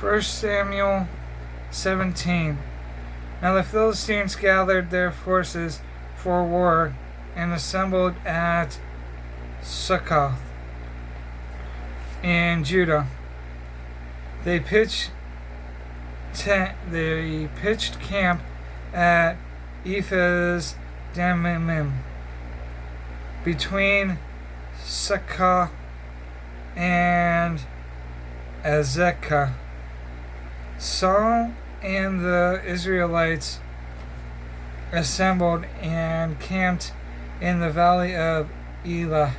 1 Samuel 17. Now the Philistines gathered their forces for war and assembled at Succoth in Judah. They pitched camp at Ephes Dammim between Succoth and Azekah. Saul and the Israelites assembled and camped in the valley of Elah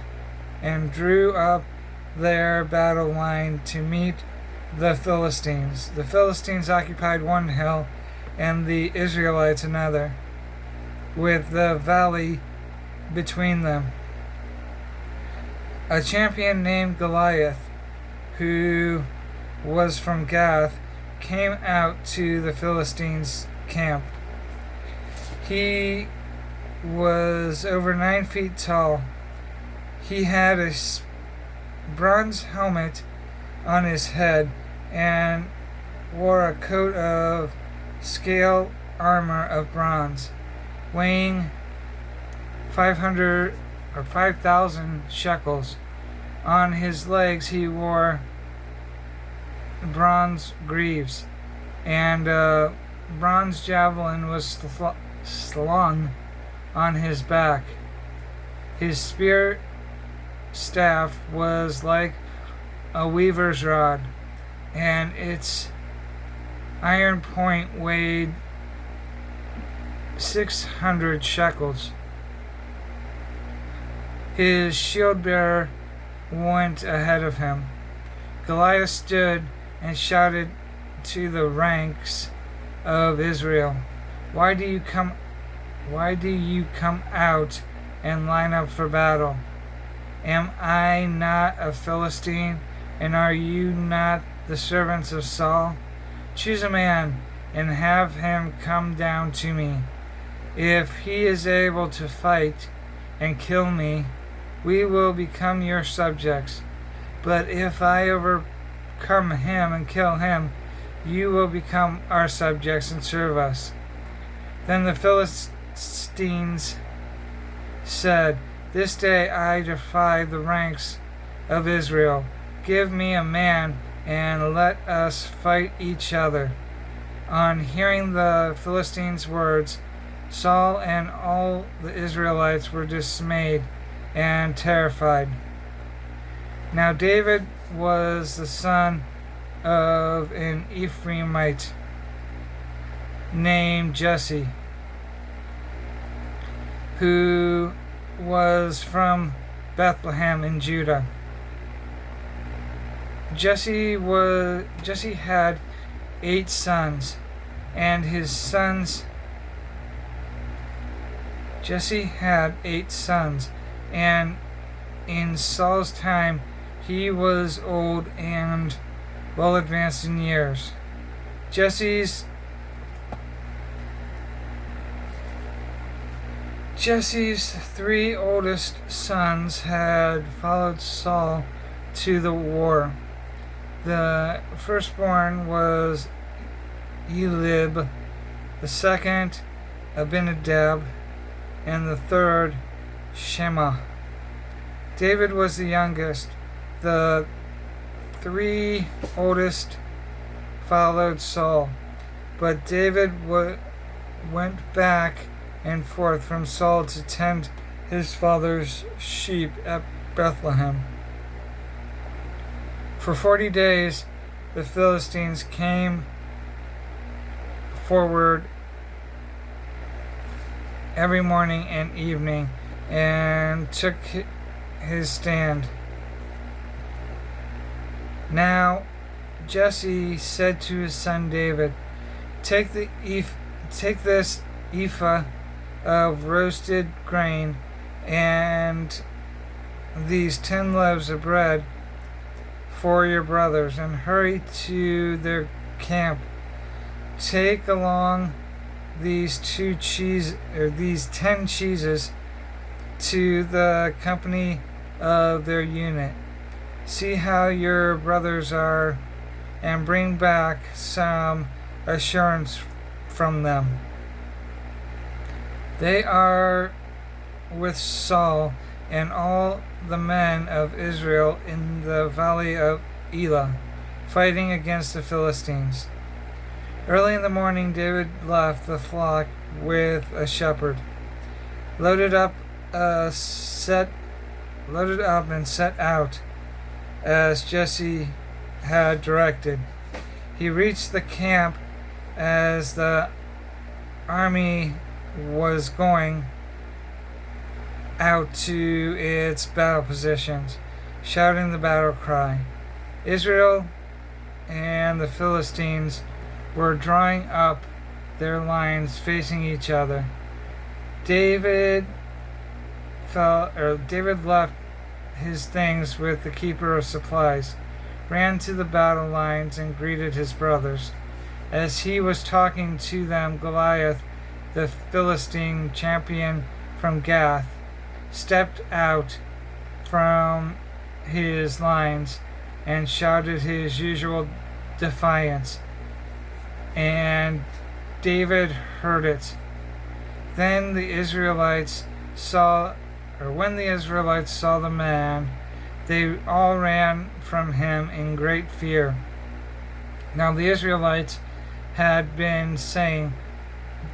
and drew up their battle line to meet the Philistines. The Philistines occupied one hill and the Israelites another, with the valley between them. A champion named Goliath, who was from Gath, came out to the Philistines' camp. He was over 9 feet tall. He had a bronze helmet on his head and wore a coat of scale armor of bronze, weighing 5,000 shekels. On his legs he wore bronze greaves, and a bronze javelin was slung on his back. His spear staff was like a weaver's rod, and its iron point weighed 600 shekels. His shield bearer went ahead of him. Goliath stood and shouted to the ranks of Israel, Why do you come out and line up for battle? Am I not a Philistine, and are you not the servants of Saul? Choose a man and have him come down to me. If he is able to fight and kill me, we will become your subjects. But if I overcome him and kill him, you will become our subjects and serve us. Then the Philistines said, This day I defy the ranks of Israel. Give me a man and let us fight each other. On hearing the Philistines' words, Saul and all the Israelites were dismayed and terrified. Now David was the son of an Ephraimite named Jesse, who was from Bethlehem in Judah. Jesse had 8 sons, and his sons Jesse had 8 sons, and in Saul's time he was old and well advanced in years. Jesse's 3 oldest sons had followed Saul to the war. The firstborn was Eliab, the second Abinadab, and the third Shema. David was the youngest. The 3 oldest followed Saul, but David went back and forth from Saul to tend his father's sheep at Bethlehem. For 40 days the Philistines came forward every morning and evening and took his stand. Now Jesse said to his son David, Take this ephah of roasted grain and these 10 loaves of bread for your brothers, and hurry to their camp. Take along these 10 cheeses to the company of their unit. See how your brothers are, and bring back some assurance from them. They are with Saul and all the men of Israel in the valley of Elah, fighting against the Philistines. Early in the morning, David left the flock with a shepherd, loaded up and set out as Jesse had directed. He reached the camp as the army was going out to its battle positions, shouting the battle cry. Israel and the Philistines were drawing up their lines facing each other. David left his things with the keeper of supplies, ran to the battle lines, and greeted his brothers. As he was talking to them, Goliath, the Philistine champion from Gath, stepped out from his lines and shouted his usual defiance, and David heard it. When the Israelites saw the man, they all ran from him in great fear. Now the Israelites had been saying,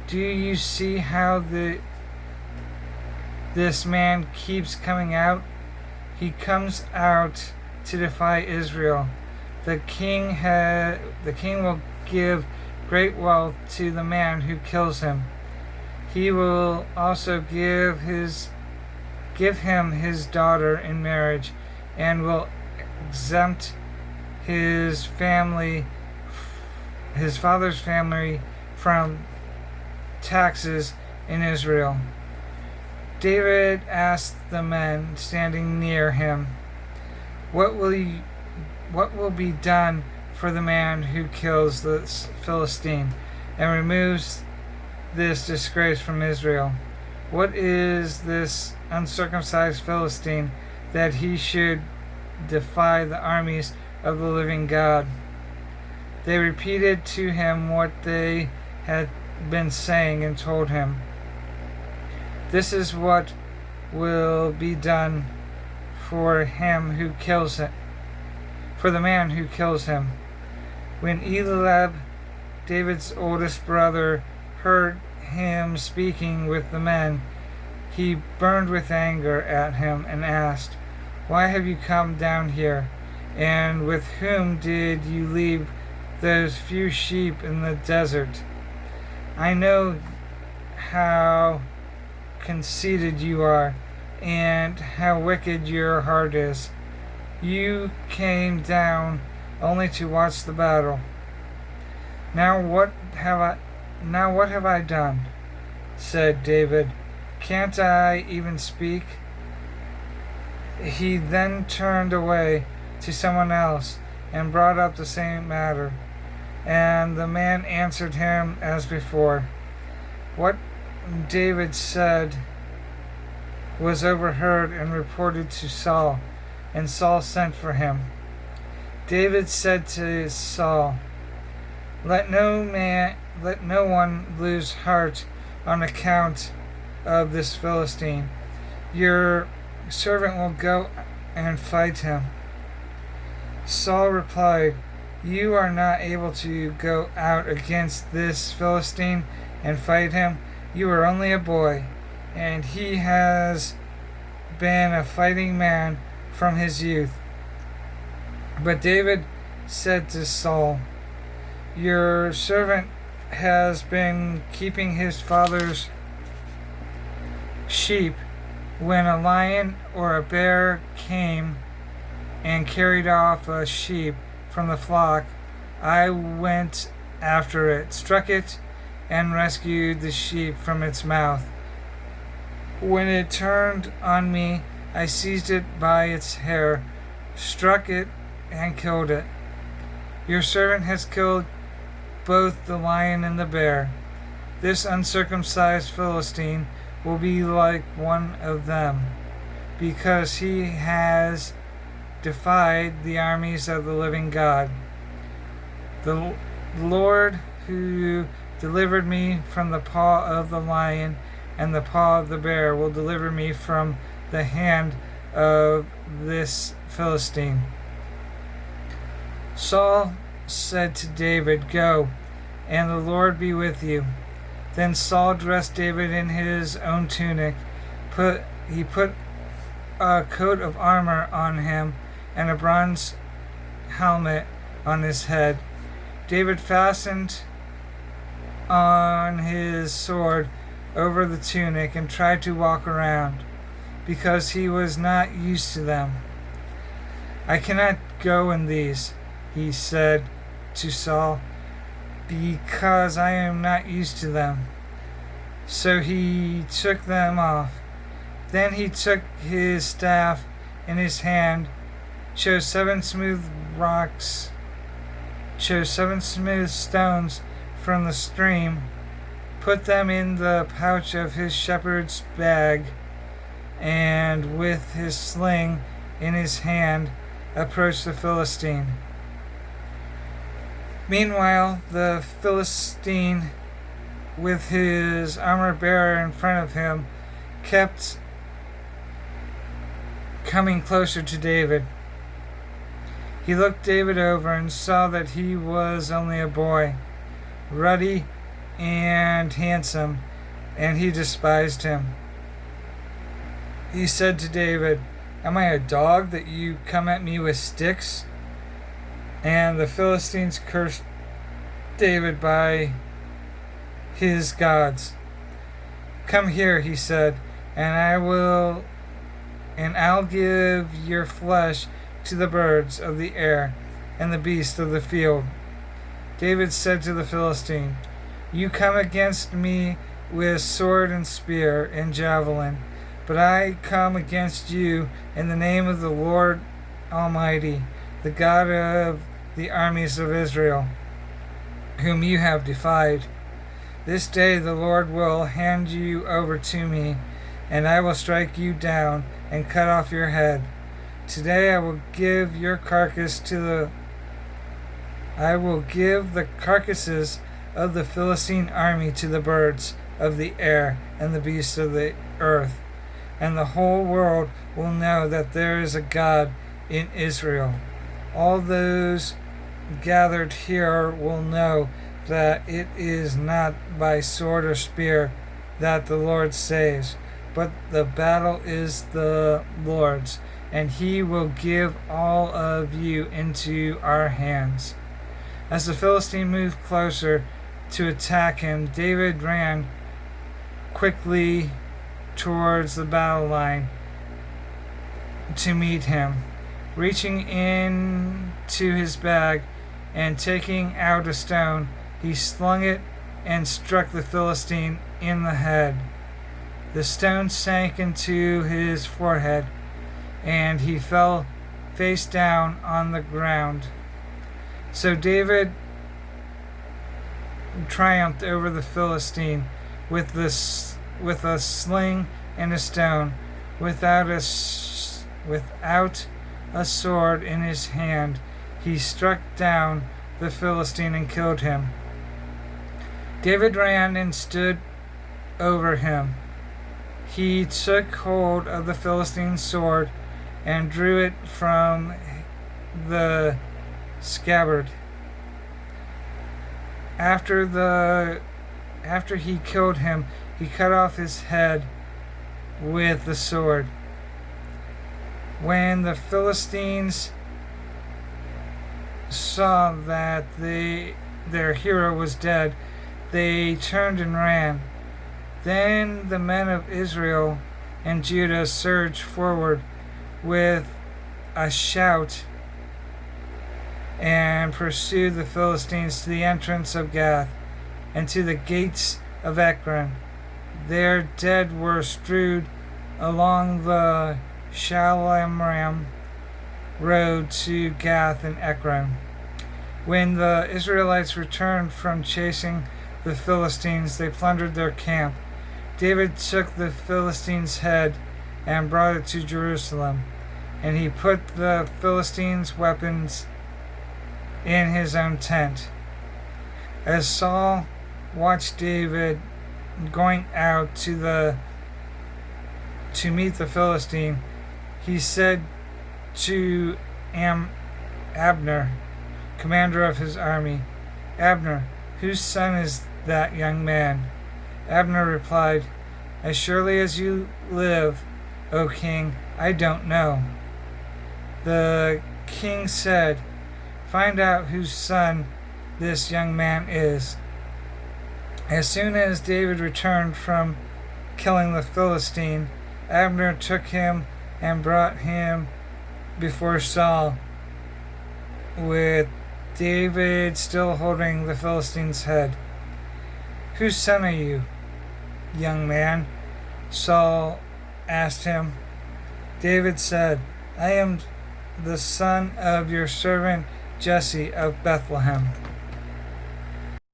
"Do you see how this man keeps coming out? He comes out to defy Israel. The king will give great wealth to the man who kills him. He will also give him his daughter in marriage, and will exempt his father's family from taxes in Israel." David asked the men standing near him, What will be done for the man who kills the Philistine and removes this disgrace from Israel? What is this uncircumcised Philistine that he should defy the armies of the living God? They repeated to him what they had been saying and told him, "This is what will be done for him who kills him, for the man who kills him." When Eliab, David's oldest brother, heard him speaking with the men, he burned with anger at him and asked, "Why have you come down here? And with whom did you leave those few sheep in the desert? I know how conceited you are, and how wicked your heart is. You came down only to watch the battle. Now what have I done?" said David. "Can't I even speak?" He then turned away to someone else and brought up the same matter, and the man answered him as before. What David said was overheard and reported to Saul, and Saul sent for him. David said to Saul, Let no one lose heart on account of this Philistine. Your servant will go and fight him." Saul replied, "You are not able to go out against this Philistine and fight him. You are only a boy, and he has been a fighting man from his youth." But David said to Saul, "Your servant has been keeping his father's sheep. When a lion or a bear came and carried off a sheep from the flock, I went after it, struck it, and rescued the sheep from its mouth. When it turned on me, I seized it by its hair, struck it, and killed it. Your servant has killed both the lion and the bear. This uncircumcised Philistine will be like one of them, because he has defied the armies of the living God. The Lord who delivered me from the paw of the lion and the paw of the bear will deliver me from the hand of this Philistine." Saul said to David, "Go, and the Lord be with you." Then Saul dressed David in his own tunic. He put a coat of armor on him and a bronze helmet on his head. David fastened on his sword over the tunic and tried to walk around, because he was not used to them. "I cannot go in these," he said to Saul, "because I am not used to them." So he took them off. Then he took his staff in his hand, chose 7 smooth stones from the stream, put them in the pouch of his shepherd's bag, and with his sling in his hand approached the Philistine. Meanwhile, the Philistine, with his armor bearer in front of him, kept coming closer to David. He looked David over and saw that he was only a boy, ruddy and handsome, and he despised him. He said to David, "Am I a dog that you come at me with sticks?" And the Philistines cursed David by his gods. "Come here," he said, and I'll give your flesh to the birds of the air and the beasts of the field." David said to the Philistine, "You come against me with sword and spear and javelin, but I come against you in the name of the Lord Almighty, the God of the armies of Israel, whom you have defied. This day the Lord will hand you over to me, and I will strike you down and cut off your head. Today I will give the carcasses of the Philistine army to the birds of the air and the beasts of the earth, and the whole world will know that there is a God in Israel. All those gathered here will know that it is not by sword or spear that the Lord saves, but the battle is the Lord's, and he will give all of you into our hands." As the Philistine moved closer to attack him, David ran quickly towards the battle line to meet him. Reaching into his bag and taking out a stone, he slung it and struck the Philistine in the head. The stone sank into his forehead, and he fell face down on the ground. So David triumphed over the Philistine with a sling and a stone, without a sword in his hand. He struck down the Philistine and killed him. David ran and stood over him. He took hold of the Philistine's sword and drew it from the scabbard. After he killed him, he cut off his head with the sword. When the Philistines saw that their hero was dead, they turned and ran. Then the men of Israel and Judah surged forward with a shout and pursued the Philistines to the entrance of Gath and to the gates of Ekron. Their dead were strewed along the Shalamram road to Gath and Ekron. When the Israelites returned from chasing the Philistines, they plundered their camp. David took the Philistine's head and brought it to Jerusalem, and he put the Philistines' weapons in his own tent. As Saul watched David going out to meet the Philistine, he said to Abner, commander of his army, "Abner, whose son is that young man?" Abner replied, "As surely as you live, O king, I don't know." The king said, "Find out whose son this young man is." As soon as David returned from killing the Philistine, Abner took him and brought him before Saul, with David still holding the Philistine's head. "Whose son are you, young man?" Saul asked him. David said, "I am the son of your servant Jesse of Bethlehem."